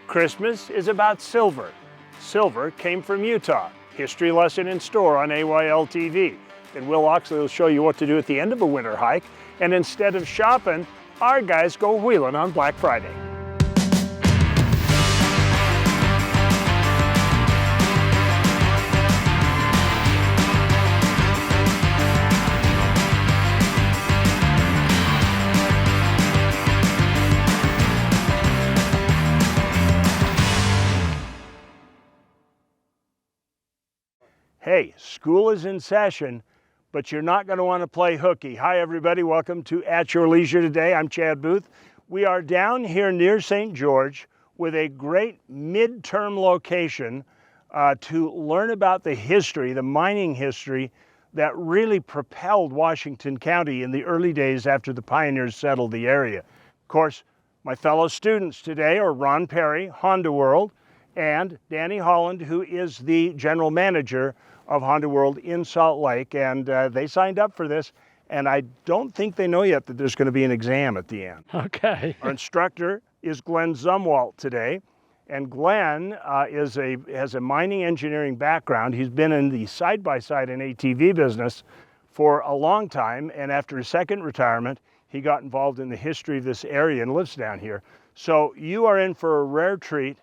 Christmas is about silver. Silver came from Utah. History lesson in store on AYL TV. And Will Oxley will show you what to do at the end of a winter hike. And instead of shopping, our guys go wheeling on Black Friday. Hey, school is in session, but you're not going to want to play hooky. Hi, everybody. Welcome to At Your Leisure today. I'm Chad Booth. We are down here near St. George with a great midterm location to learn about the history, the mining history that really propelled Washington County in the early days after the pioneers settled the area. Of course, my fellow students today are Ron Perry, Honda World, and Danny Holland, who is the general manager of Honda World in Salt Lake, and they signed up for this, and I don't think they know yet that there's going to be an exam at the end. Okay. Our instructor is Glen Zumwalt today, and Glen has a mining engineering background. He's been in the side-by-side and ATV business for a long time, and after his second retirement, he got involved in the history of this area and lives down here. So you are in for a rare treat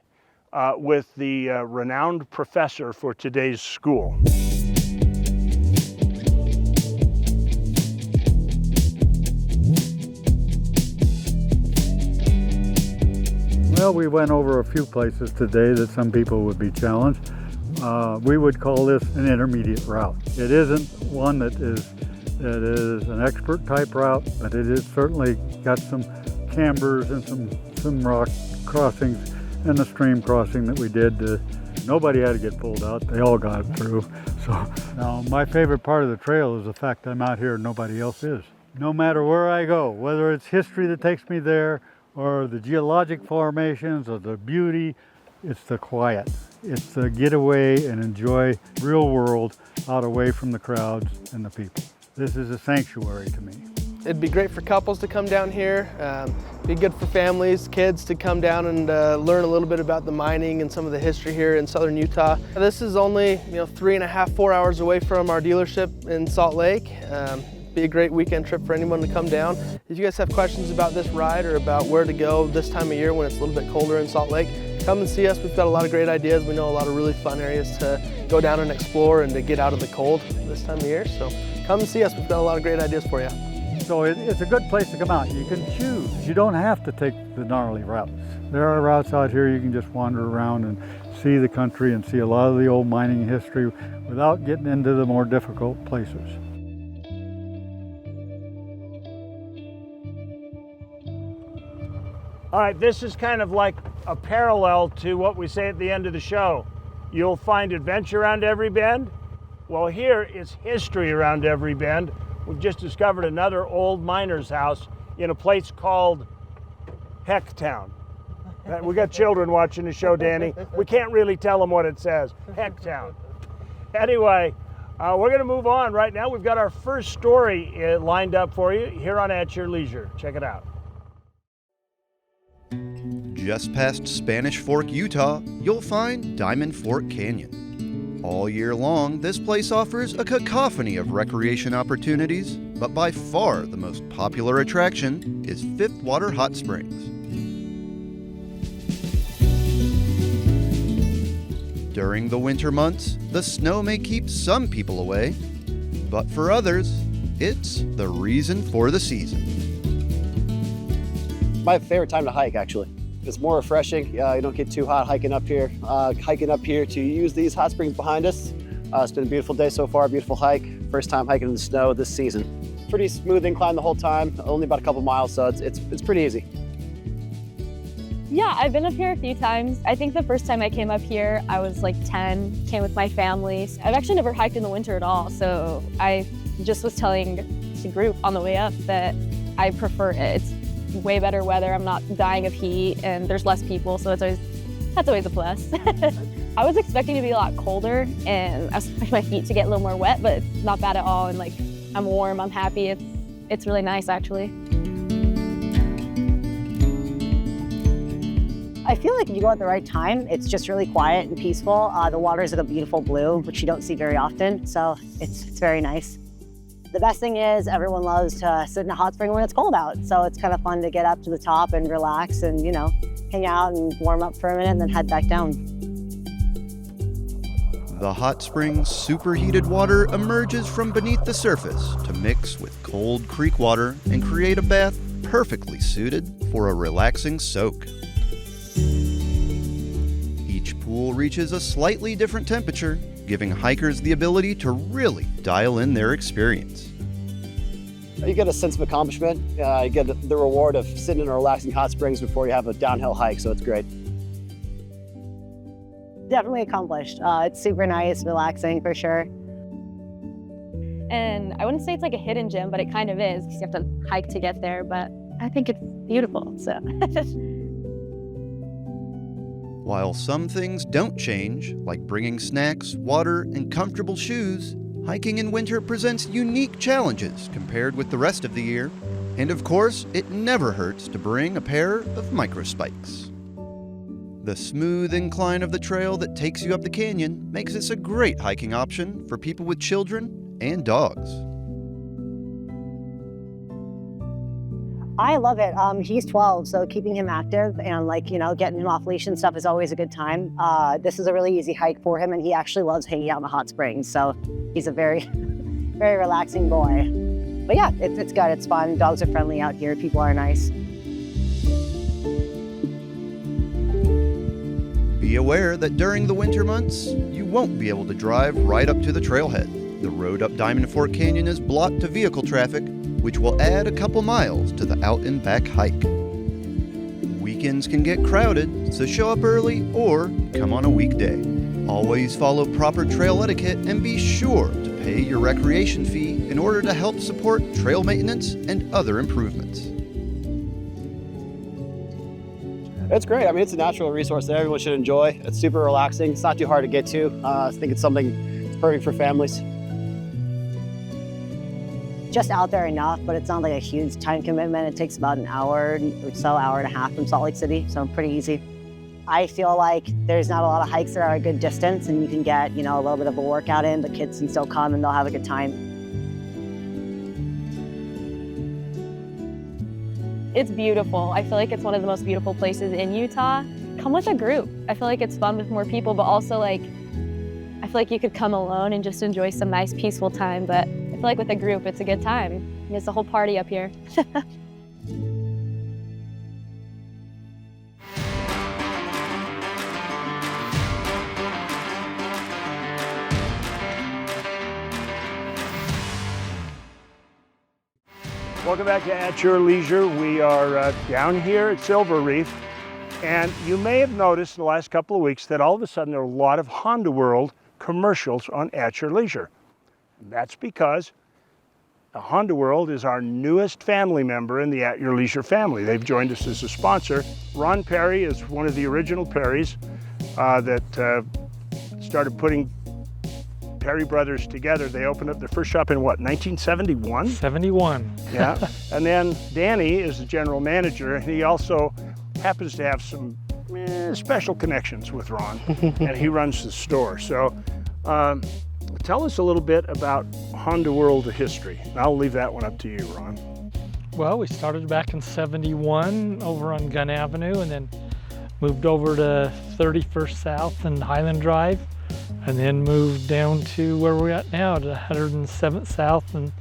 with the renowned professor for today's school. Well, we went over a few places today that some people would be challenged. We would call this an intermediate route. It isn't one that is an expert type route, but it is certainly got some cambers and some rock crossings. And the stream crossing that we did, nobody had to get pulled out. They all got through. So now my favorite part of the trail is the fact I'm out here and nobody else is. No matter where I go, whether it's history that takes me there or the geologic formations or the beauty, it's the quiet. It's the getaway and enjoy real world out away from the crowds and the people. This is a sanctuary to me. It'd be great for couples to come down here. Be good for families, kids to come down and learn a little bit about the mining and some of the history here in southern Utah. This is only 3.5, 4 hours away from our dealership in Salt Lake. Be a great weekend trip for anyone to come down. If you guys have questions about this ride or about where to go this time of year when it's a little bit colder in Salt Lake, come and see us. We've got a lot of great ideas. We know a lot of really fun areas to go down and explore and to get out of the cold this time of year. So come and see us. We've got a lot of great ideas for you. So it's a good place to come out. You can choose. You don't have to take the gnarly routes. There are routes out here you can just wander around and see the country and see a lot of the old mining history without getting into the more difficult places. All right, this is kind of like a parallel to what we say at the end of the show. You'll find adventure around every bend. Well, here is history around every bend. We've just discovered another old miner's house in a place called Hecktown. We got children watching the show, Danny. We can't really tell them what it says. Hecktown. Anyway, we're going to move on right now. We've got our first story lined up for you here on At Your Leisure. Check it out. Just past Spanish Fork, Utah, you'll find Diamond Fork Canyon. All year long, this place offers a cacophony of recreation opportunities, but by far the most popular attraction is Fifth Water Hot Springs. During the winter months, the snow may keep some people away, but for others, it's the reason for the season. My favorite time to hike, actually. It's more refreshing. You don't get too hot hiking up here. To use these hot springs behind us. It's been a beautiful day so far, beautiful hike. First time hiking in the snow this season. Pretty smooth incline the whole time, only about a couple miles, so it's pretty easy. Yeah, I've been up here a few times. I think the first time I came up here, I was like 10, came with my family. I've actually never hiked in the winter at all, so I just was telling the group on the way up that I prefer it. It's way better weather. I'm not dying of heat and there's less people, so that's always a plus. I was expecting to be a lot colder and I was expecting my feet to get a little more wet, but it's not bad at all. And like, I'm warm, I'm happy. It's really nice actually. I feel like if you go at the right time, it's just really quiet and peaceful. The water is like a beautiful blue, which you don't see very often, so it's very nice. The best thing is everyone loves to sit in a hot spring when it's cold out, so it's kind of fun to get up to the top and relax and, you know, hang out and warm up for a minute and then head back down. The hot spring's superheated water emerges from beneath the surface to mix with cold creek water and create a bath perfectly suited for a relaxing soak. Each pool reaches a slightly different temperature, giving hikers the ability to really dial in their experience. You get a sense of accomplishment. You get the reward of sitting in a relaxing hot springs before you have a downhill hike, so it's great. Definitely accomplished. It's super nice, relaxing for sure. And I wouldn't say it's like a hidden gem, but it kind of is, because you have to hike to get there, but I think it's beautiful, so. While some things don't change, like bringing snacks, water, and comfortable shoes, hiking in winter presents unique challenges compared with the rest of the year. And of course, it never hurts to bring a pair of microspikes. The smooth incline of the trail that takes you up the canyon makes this a great hiking option for people with children and dogs. I love it. He's 12, so keeping him active and like, you know, getting him off leash and stuff is always a good time. This is a really easy hike for him, and he actually loves hanging out in the hot springs. So he's a very, very relaxing boy. But yeah, it's good. It's fun. Dogs are friendly out here. People are nice. Be aware that during the winter months, you won't be able to drive right up to the trailhead. The road up Diamond Fork Canyon is blocked to vehicle traffic, which will add a couple miles to the out and back hike. Weekends can get crowded, so show up early or come on a weekday. Always follow proper trail etiquette and be sure to pay your recreation fee in order to help support trail maintenance and other improvements. It's great. I mean, it's a natural resource that everyone should enjoy. It's super relaxing. It's not too hard to get to. I think it's something that's perfect for families. Just out there enough, but it's not like a huge time commitment. It takes about an hour or so, hour and a half from Salt Lake City, so pretty easy. I feel like there's not a lot of hikes that are a good distance, and you can get, you know, a little bit of a workout in. The kids can still come and they'll have a good time. It's beautiful. I feel like it's one of the most beautiful places in Utah. Come with a group. I feel like it's fun with more people, but also like, I feel like you could come alone and just enjoy some nice peaceful time, but I feel like with a group, it's a good time. It's a whole party up here. Welcome back to At Your Leisure. We are down here at Silver Reef, and you may have noticed in the last couple of weeks that all of a sudden there are a lot of Honda World commercials on At Your Leisure. That's because Honda World is our newest family member in the At Your Leisure family. They've joined us as a sponsor. Ron Perry is one of the original Perrys that started putting Perry Brothers together. They opened up their first shop in what, 1971? 71. Yeah. And then Danny is the general manager, and he also happens to have some special connections with Ron, and he runs the store. So tell us a little bit about Honda World history. I'll leave that one up to you, Ron. Well, we started back in 71 over on Gun Avenue, and then moved over to 31st South and Highland Drive, and then moved down to where we're at now, to 107th South and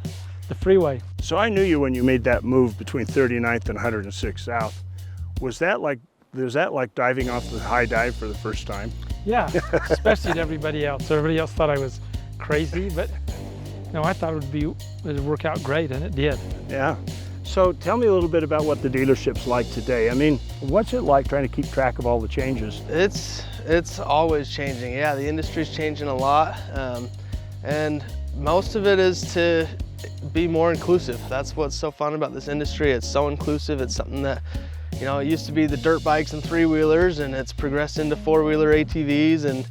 the freeway. So I knew you when you made that move between 39th and 106th South. Was that like diving off the high dive for the first time? Yeah, especially to everybody else. Everybody else thought I was crazy, but no, I thought it would work out great, and it did. Yeah. So tell me a little bit about what the dealership's like today. I mean, what's it like trying to keep track of all the changes? It's always changing. Yeah, the industry's changing a lot, and most of it is to be more inclusive. That's what's so fun about this industry. It's so inclusive. It's something that, you know, it used to be the dirt bikes and three-wheelers, and it's progressed into four-wheeler ATVs, and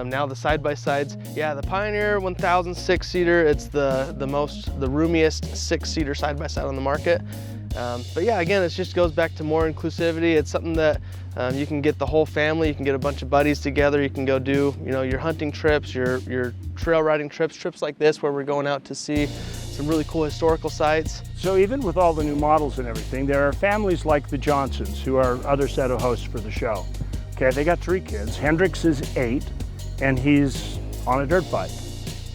now the side-by-sides. Yeah, the Pioneer 1000 six-seater, it's the roomiest six-seater side-by-side on the market. But yeah, again, it just goes back to more inclusivity. It's something that you can get the whole family, you can get a bunch of buddies together, you can go do, your hunting trips, your trail riding trips like this where we're going out to see some really cool historical sites. So even with all the new models and everything, there are families like the Johnsons, who are other set of hosts for the show. Okay, they got 3 kids. Hendrix is 8, and he's on a dirt bike.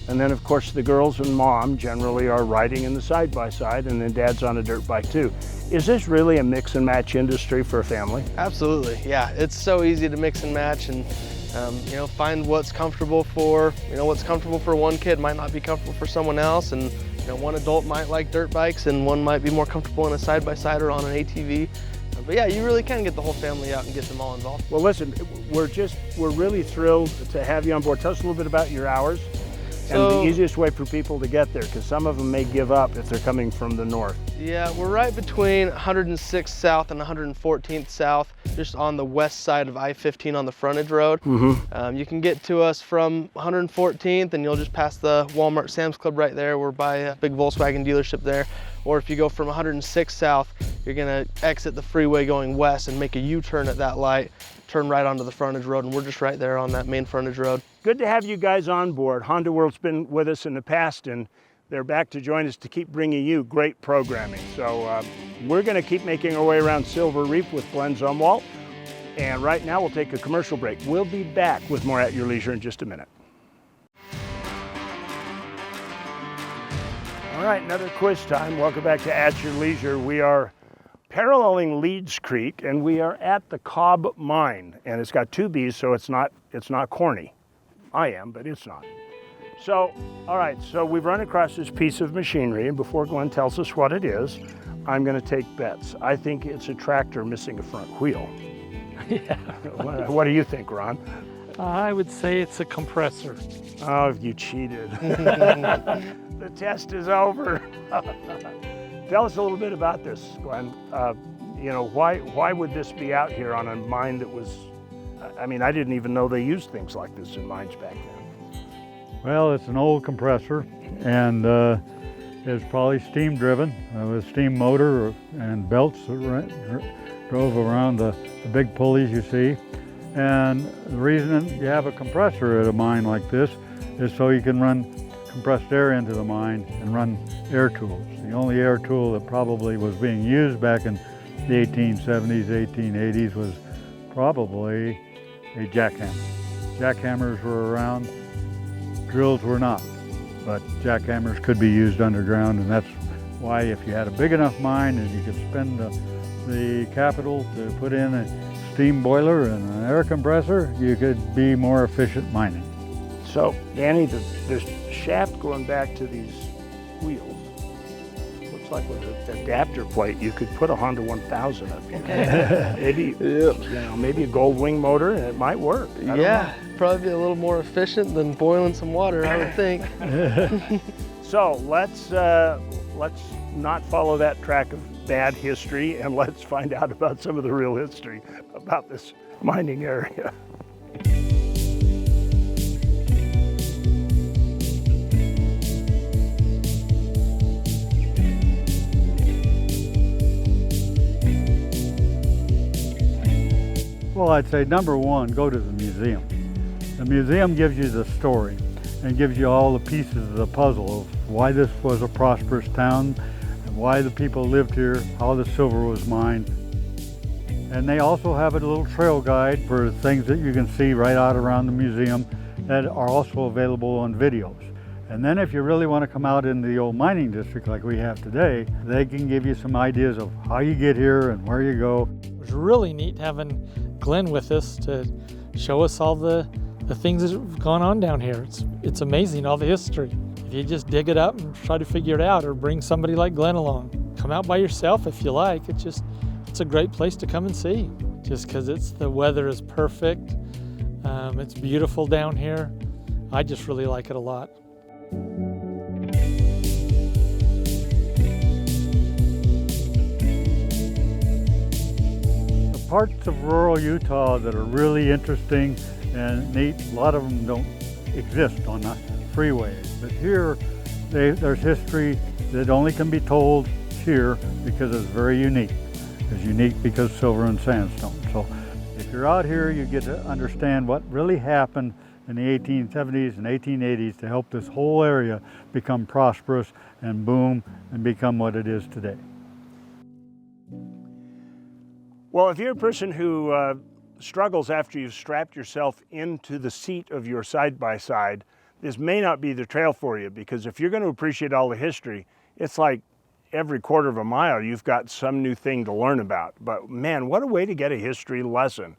And then of course the girls and mom generally are riding in the side-by-side, and then dad's on a dirt bike too. Is this really a mix and match industry for a family? Absolutely, yeah. It's so easy to mix and match and find what's comfortable for, what's comfortable for one kid might not be comfortable for someone else, and one adult might like dirt bikes and one might be more comfortable in a side-by-side or on an ATV. But yeah, you really can get the whole family out and get them all involved. Well listen, we're really thrilled to have you on board. Tell us a little bit about your hours. And the easiest way for people to get there, because some of them may give up if they're coming from the north. Yeah, we're right between 106th South and 114th South, just on the west side of I-15 on the frontage road. Mm-hmm. You can get to us from 114th and you'll just pass the Walmart Sam's Club right there. We're by a big Volkswagen dealership there. Or if you go from 106th South, you're gonna exit the freeway going west and make a U-turn at that light, turn right onto the frontage road, and we're just right there on that main frontage road. Good to have you guys on board. Honda World's been with us in the past, and they're back to join us to keep bringing you great programming. So we're gonna keep making our way around Silver Reef with Glen Zumwalt. And right now we'll take a commercial break. We'll be back with more At Your Leisure in just a minute. All right, another quiz time. Welcome back to At Your Leisure. We are paralleling Leeds Creek, and we are at the Cobb Mine, and it's got 2 B's, so it's not corny. I am, but it's not. So, all right, so we've run across this piece of machinery, and before Glenn tells us what it is, I'm gonna take bets. I think it's a tractor missing a front wheel. Yeah. What do you think, Ron? I would say it's a compressor. Oh, you cheated. The test is over. Tell us a little bit about this, Glenn. Why would this be out here on a mine that was, I mean, I didn't even know they used things like this in mines back then. Well, it's an old compressor, and it's probably steam driven with a steam motor and belts that drove around the big pulleys you see. And the reason you have a compressor at a mine like this is so you can run compressed air into the mine and run air tools. The only air tool that probably was being used back in the 1870s, 1880s was probably a jackhammer. Jackhammers were around, drills were not, but jackhammers could be used underground, and that's why if you had a big enough mine and you could spend the capital to put in a steam boiler and an air compressor, you could be more efficient mining. So, Danny, the shaft going back to these wheels looks like with an adapter plate, you could put a Honda 1000 up here. Maybe a Gold Wing motor, and it might work. I don't know. Probably be a little more efficient than boiling some water, I would think. So let's not follow that track of bad history, and let's find out about some of the real history about this mining area. Well, I'd say number one, go to the museum. The museum gives you the story and gives you all the pieces of the puzzle of why this was a prosperous town and why the people lived here, how the silver was mined. And they also have a little trail guide for things that you can see right out around the museum that are also available on videos. And then if you really want to come out into the old mining district like we have today, they can give you some ideas of how you get here and where you go. It was really neat having Glenn with us to show us all the things that have gone on down here. It's amazing, all the history. If you just dig it up and try to figure it out, or bring somebody like Glenn along. Come out by yourself if you like. It's a great place to come and see. Just because the weather is perfect. It's beautiful down here. I just really like it a lot. The parts of rural Utah that are really interesting and neat, a lot of them don't exist on the freeways. But here, there's history that only can be told here because it's very unique. It's unique because silver and sandstone. So if you're out here, you get to understand what really happened in the 1870s and 1880s to help this whole area become prosperous and boom and become what it is today. Well, if you're a person who struggles after you've strapped yourself into the seat of your side-by-side, this may not be the trail for you, because if you're going to appreciate all the history, it's like every quarter of a mile you've got some new thing to learn about. But man, what a way to get a history lesson.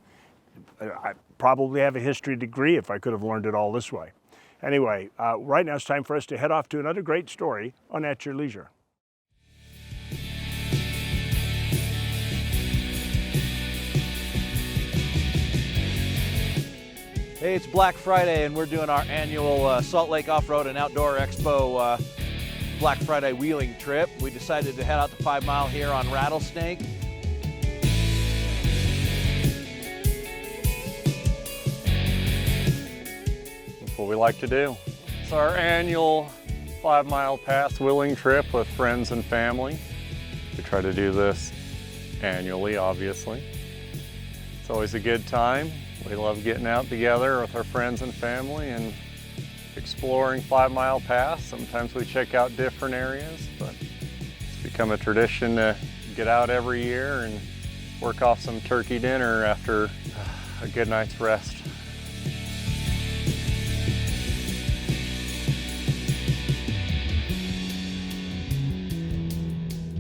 I probably have a history degree if I could have learned it all this way. Anyway, right now it's time for us to head off to another great story on At Your Leisure. Hey, it's Black Friday and we're doing our annual Salt Lake Off-Road and Outdoor Expo Black Friday wheeling trip. We decided to head out to 5 Mile here on Rattlesnake. That's what we like to do. It's our annual 5 Mile pass wheeling trip with friends and family. We try to do this annually, obviously. It's always a good time. We love getting out together with our friends and family and exploring 5 Mile Pass. Sometimes we check out different areas, but it's become a tradition to get out every year and work off some turkey dinner after a good night's rest.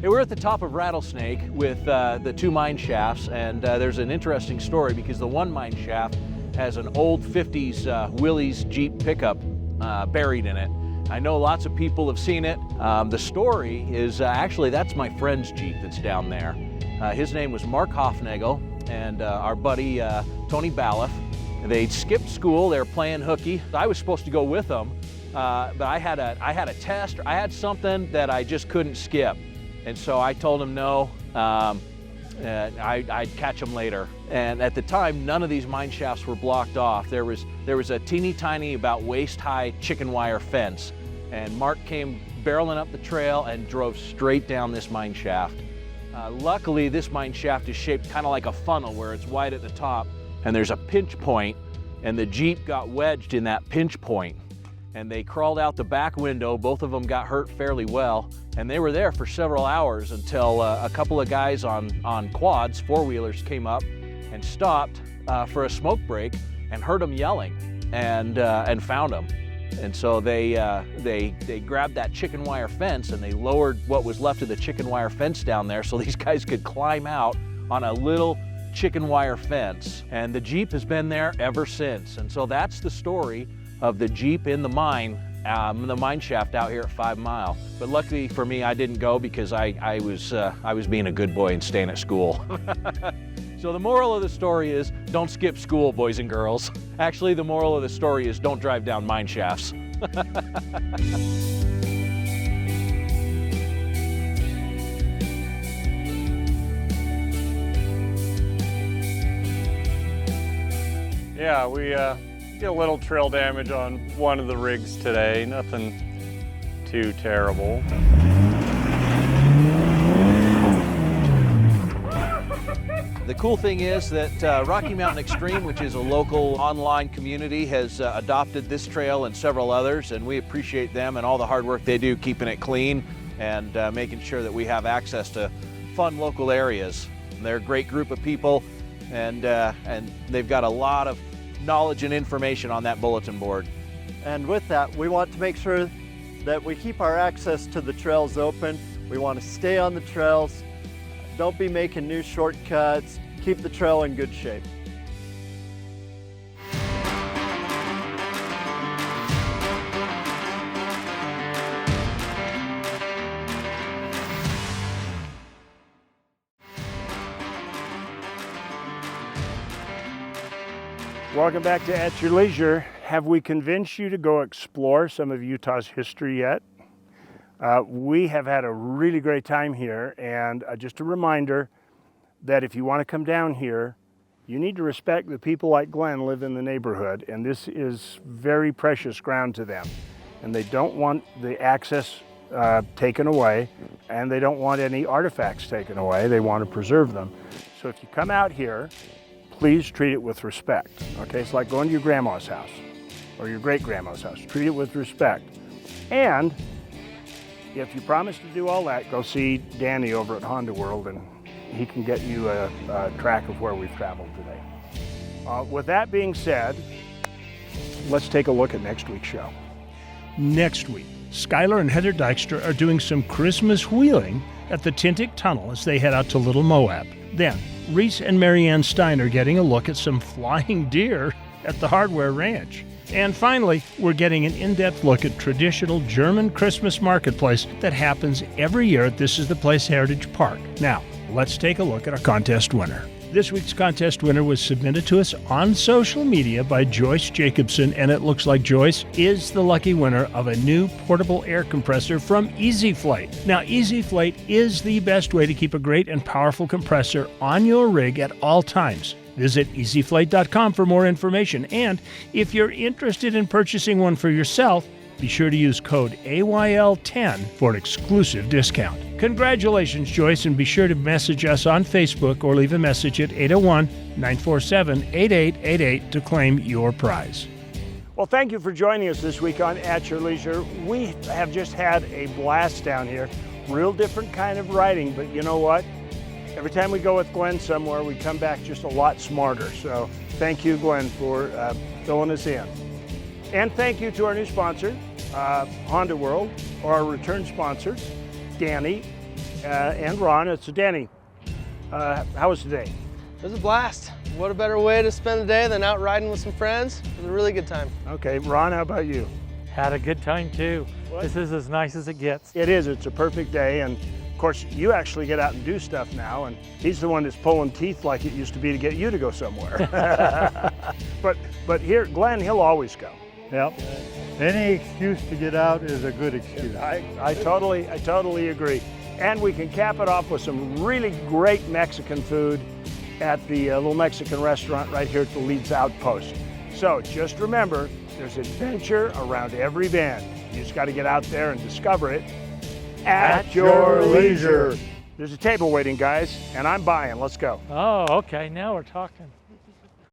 Hey, we're at the top of Rattlesnake with the 2 mine shafts, and there's an interesting story because the 1 mine shaft has an old 50s Willys Jeep pickup buried in it. I know lots of people have seen it. The story is actually that's my friend's Jeep that's down there. His name was Mark Hofnagel, and our buddy Tony Balliff. They'd skipped school, they were playing hooky. I was supposed to go with them, but I had a test, or I had something that I just couldn't skip. And so I told him no, I'd catch him later. And at the time, none of these mine shafts were blocked off. There was a teeny tiny, about waist-high chicken wire fence. And Mark came barreling up the trail and drove straight down this mine shaft. Luckily, this mine shaft is shaped kind of like a funnel where it's wide at the top and there's a pinch point, and the Jeep got wedged in that pinch point. And they crawled out the back window. Both of them got hurt fairly well, and they were there for several hours until a couple of guys on quads, 4-wheelers, came up and stopped for a smoke break and heard them yelling and found them. And so they grabbed that chicken wire fence and they lowered what was left of the chicken wire fence down there so these guys could climb out on a little chicken wire fence. And the Jeep has been there ever since. And so that's the story of the Jeep in the mine shaft out here at 5 Mile. But luckily for me, I didn't go because I was being a good boy and staying at school. So the moral of the story is don't skip school, boys and girls. Actually, the moral of the story is don't drive down mine shafts. Yeah, we get a little trail damage on one of the rigs today, nothing too terrible. The cool thing is that Rocky Mountain Extreme, which is a local online community, has adopted this trail and several others, and we appreciate them and all the hard work they do keeping it clean and making sure that we have access to fun local areas. And they're a great group of people, and they've got a lot of knowledge and information on that bulletin board. And with that, we want to make sure that we keep our access to the trails open. We want to stay on the trails. Don't be making new shortcuts. Keep the trail in good shape. Welcome back to At Your Leisure. Have we convinced you to go explore some of Utah's history yet? We have had a really great time here, and just a reminder that if you want to come down here, you need to respect the people like Glen live in the neighborhood, and this is very precious ground to them. And they don't want the access taken away, and they don't want any artifacts taken away. They want to preserve them. So if you come out here, please treat it with respect. Okay, it's like going to your grandma's house or your great-grandma's house. Treat it with respect. And if you promise to do all that, go see Danny over at Honda World, and he can get you a track of where we've traveled today. With that being said, let's take a look at next week's show. Next week, Skylar and Heather Dykstra are doing some Christmas wheeling at the Tintic Tunnel as they head out to Little Moab. Then, Reese and Marianne Stein are getting a look at some flying deer at the Hardware Ranch. And finally, we're getting an in-depth look at traditional German Christmas marketplace that happens every year at This Is the Place Heritage Park. Now, let's take a look at our contest winner. This week's contest winner was submitted to us on social media by Joyce Jacobson, and it looks like Joyce is the lucky winner of a new portable air compressor from EasyFlight. Now, EasyFlight is the best way to keep a great and powerful compressor on your rig at all times. Visit easyflight.com for more information, and if you're interested in purchasing one for yourself, be sure to use code AYL10 for an exclusive discount. Congratulations, Joyce, and be sure to message us on Facebook or leave a message at 801-947-8888 to claim your prize. Well, thank you for joining us this week on At Your Leisure. We have just had a blast down here. Real different kind of riding, but you know what? Every time we go with Glen somewhere, we come back just a lot smarter. So thank you, Glen, for filling us in. And thank you to our new sponsor, Honda World, or our return sponsors, Danny and Ron. So Danny, how was today? It was a blast. What a better way to spend the day than out riding with some friends. It was a really good time. Okay, Ron, how about you? Had a good time too. What? This is as nice as it gets. It is, it's a perfect day. And of course, you actually get out and do stuff now, and he's the one that's pulling teeth like it used to be to get you to go somewhere. but here, Glen, he'll always go. Yep. Any excuse to get out is a good excuse. I totally agree. And we can cap it off with some really great Mexican food at the little Mexican restaurant right here at the Leeds Outpost. So just remember, there's adventure around every bend. You just got to get out there and discover it at your leisure. There's a table waiting, guys, and I'm buying. Let's go. Oh, okay. Now we're talking.